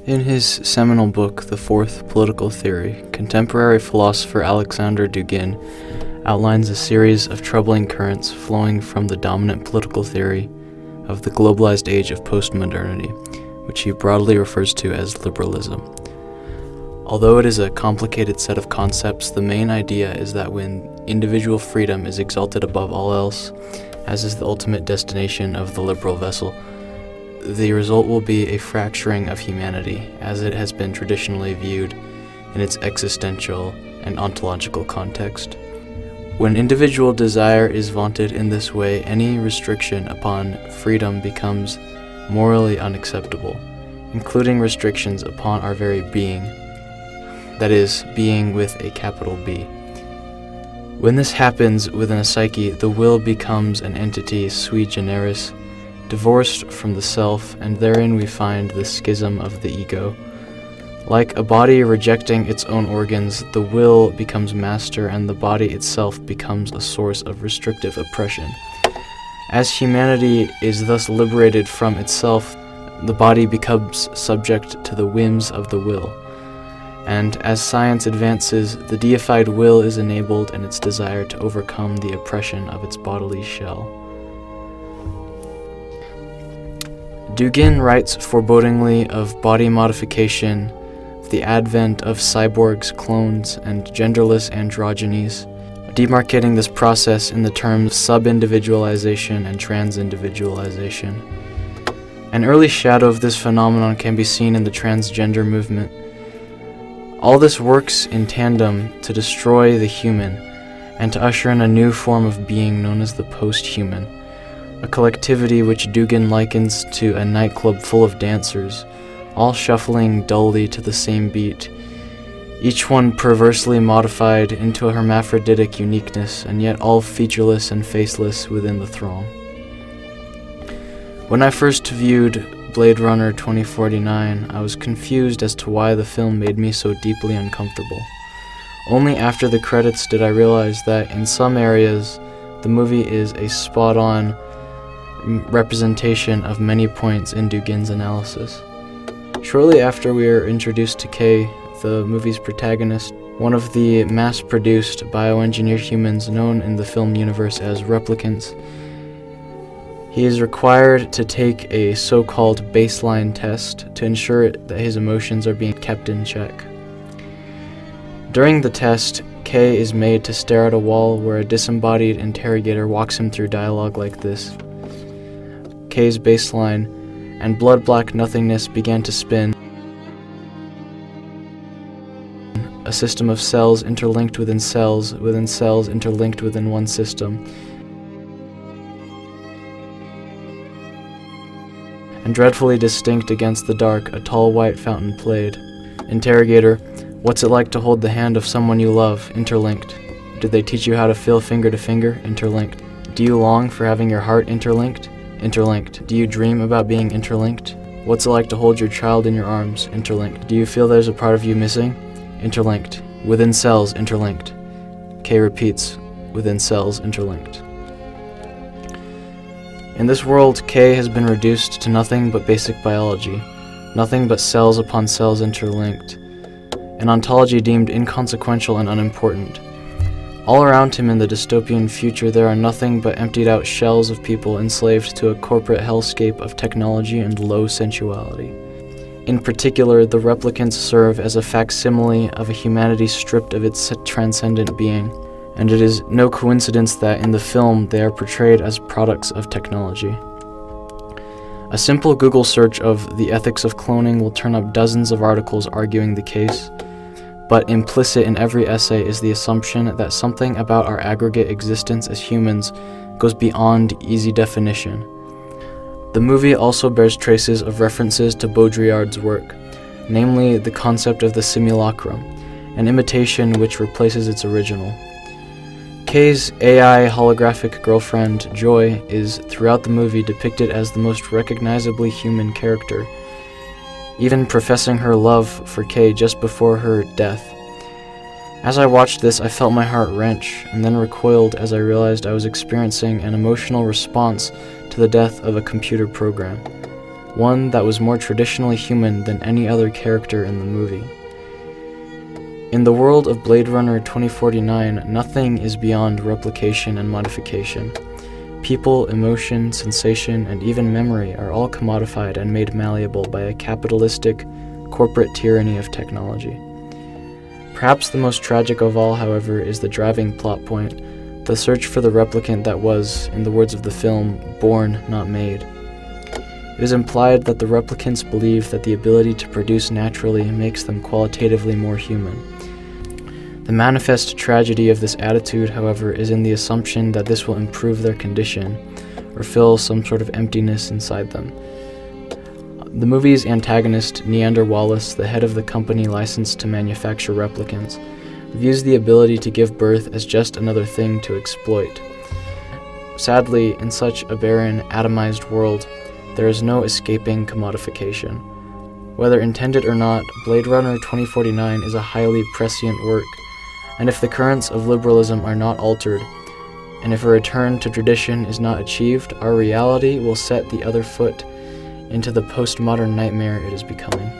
In his seminal book, The Fourth Political Theory, contemporary philosopher Aleksandr Dugin outlines a series of troubling currents flowing from the dominant political theory of the globalized age of postmodernity, which he broadly refers to as liberalism. Although it is a complicated set of concepts, the main idea is that when individual freedom is exalted above all else, as is the ultimate destination of the liberal vessel, the result will be a fracturing of humanity, as it has been traditionally viewed in its existential and ontological context. When individual desire is vaunted in this way, any restriction upon freedom becomes morally unacceptable, including restrictions upon our very being, that is, being with a capital B. When this happens within a psyche, the will becomes an entity sui generis, divorced from the self, and therein we find the schism of the ego. Like a body rejecting its own organs, the will becomes master and the body itself becomes a source of restrictive oppression. As humanity is thus liberated from itself, the body becomes subject to the whims of the will. And as science advances, the deified will is enabled in its desire to overcome the oppression of its bodily shell. Dugin writes forebodingly of body modification, the advent of cyborgs, clones, and genderless androgynies, demarcating this process in the terms sub-individualization and trans-individualization. An early shadow of this phenomenon can be seen in the transgender movement. All this works in tandem to destroy the human and to usher in a new form of being known as the post-human, a collectivity which Dugin likens to a nightclub full of dancers, all shuffling dully to the same beat, each one perversely modified into a hermaphroditic uniqueness, and yet all featureless and faceless within the throng. When I first viewed Blade Runner 2049, I was confused as to why the film made me so deeply uncomfortable. Only after the credits did I realize that in some areas, the movie is a spot-on representation of many points in Dugin's analysis. Shortly after we are introduced to Kay, the movie's protagonist, one of the mass-produced bioengineered humans known in the film universe as replicants, he is required to take a so-called baseline test to ensure that his emotions are being kept in check. During the test, Kay is made to stare at a wall where a disembodied interrogator walks him through dialogue like this. Kay's baseline, and blood-black nothingness began to spin. A system of cells interlinked within cells interlinked within one system. And dreadfully distinct against the dark, a tall white fountain played. Interrogator, what's it like to hold the hand of someone you love? Interlinked. Did they teach you how to feel finger to finger? Interlinked. Do you long for having your heart interlinked? Interlinked. Do you dream about being interlinked? What's it like to hold your child in your arms? Interlinked. Do you feel there's a part of you missing? Interlinked. Within cells, interlinked. Kay repeats, within cells, interlinked. In this world, Kay has been reduced to nothing but basic biology, nothing but cells upon cells interlinked, an ontology deemed inconsequential and unimportant. All around him in the dystopian future there are nothing but emptied-out shells of people enslaved to a corporate hellscape of technology and low sensuality. In particular, the replicants serve as a facsimile of a humanity stripped of its transcendent being, and it is no coincidence that in the film they are portrayed as products of technology. A simple Google search of the ethics of cloning will turn up dozens of articles arguing the case, but implicit in every essay is the assumption that something about our aggregate existence as humans goes beyond easy definition. The movie also bears traces of references to Baudrillard's work, namely the concept of the simulacrum, an imitation which replaces its original. Kay's AI holographic girlfriend, Joy, is throughout the movie depicted as the most recognizably human character, even professing her love for Kay just before her death. As I watched this, I felt my heart wrench, and then recoiled as I realized I was experiencing an emotional response to the death of a computer program. one that was more traditionally human than any other character in the movie. In the world of Blade Runner 2049, nothing is beyond replication and modification. People, emotion, sensation, and even memory are all commodified and made malleable by a capitalistic, corporate tyranny of technology. Perhaps the most tragic of all, however, is the driving plot point, the search for the replicant that was, in the words of the film, born, not made. It is implied that the replicants believe that the ability to produce naturally makes them qualitatively more human. The manifest tragedy of this attitude, however, is in the assumption that this will improve their condition, or fill some sort of emptiness inside them. The movie's antagonist, Neander Wallace, the head of the company licensed to manufacture replicants, views the ability to give birth as just another thing to exploit. Sadly, in such a barren, atomized world, there is no escaping commodification. Whether intended or not, Blade Runner 2049 is a highly prescient work, and if the currents of liberalism are not altered, and if a return to tradition is not achieved, our reality will set the other foot into the postmodern nightmare it is becoming.